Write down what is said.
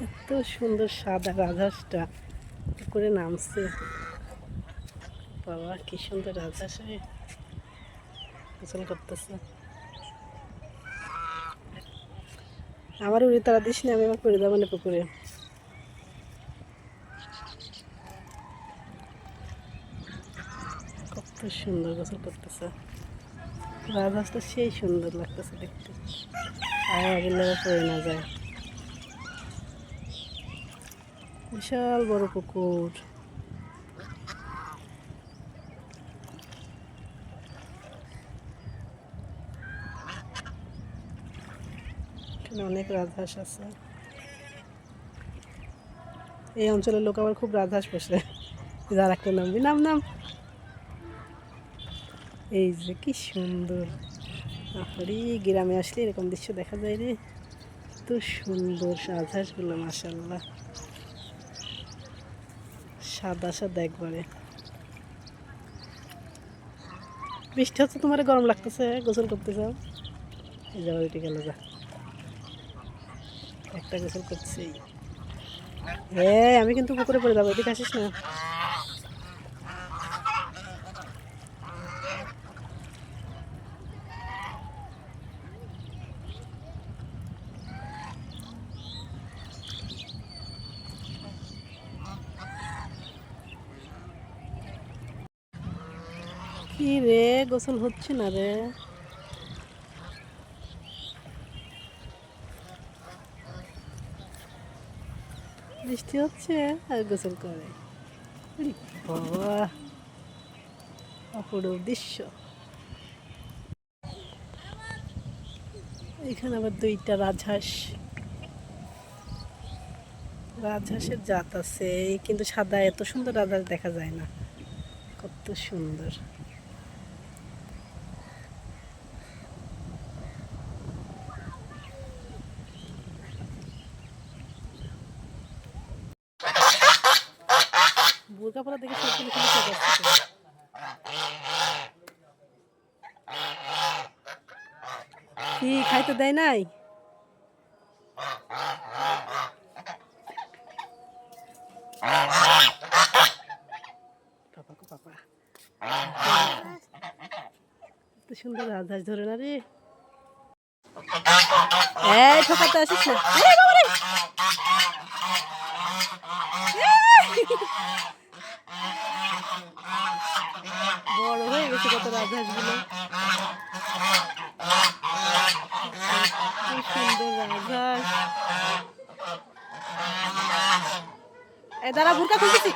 এত সুন্দর সাদা রাজহাঁসটা করে নামছে। বাবা কি সুন্দর রাজহাঁস গোসল করতেছে। আমার উড়ি তারা দিস না, আমি আবার করে যাবো না পুকুরে। কত সুন্দর গোসল করতেছে রাজহাঁসটা, সেই সুন্দর লাগতেছে দেখতে। আর আগের পড়ে না যায়। বিশাল বড় পুকুর। এখানে অনেক রাজহাঁস আছে। এই অঞ্চলের লোক আবার খুব রাজহাঁস পোষে। যার একটা নামবি, নাম নাম। এই যে কি সুন্দর, আরে গ্রামে আসলে এরকম দৃশ্য দেখা যায় রে। এত সুন্দর রাজহাঁসগুলো, মাশাআল্লাহ, সাদা সাদা একবারে। বৃষ্টি হচ্ছে, তোমার গরম লাগতেছে, গোসল করতে যাও। এই যাও, ওইটি গেল যা, একটা গোসল করছি। হ্যাঁ, আমি কিন্তু পুকুরে পড়ে যাবো, এদিকে আসিস না। কি রে, গোসল হচ্ছে না রে? বৃষ্টি হচ্ছে আর গোসল করে। বাবা, অপরূপ দৃশ্য। এখানে আবার দুইটা রাজহাঁস। রাজহাঁসের জাত আছে, কিন্তু সাদা এত সুন্দর রাজহাঁস দেখা যায় না। কত সুন্দর। বোরকা পরা দেখে সব ছেলে খেলে চলে আসছে। কি খাইতে দেয় নাই? পাপা পাপা, এত সুন্দর রাজহাঁস ধরে না রে। এই ঠোকাতে আসিস না। বড় হয়ে গেছে কত রাজহাঁস গুলো। সুন্দর রাজহাঁস। এ দাঁড়া, বুরকা খুলতেছি।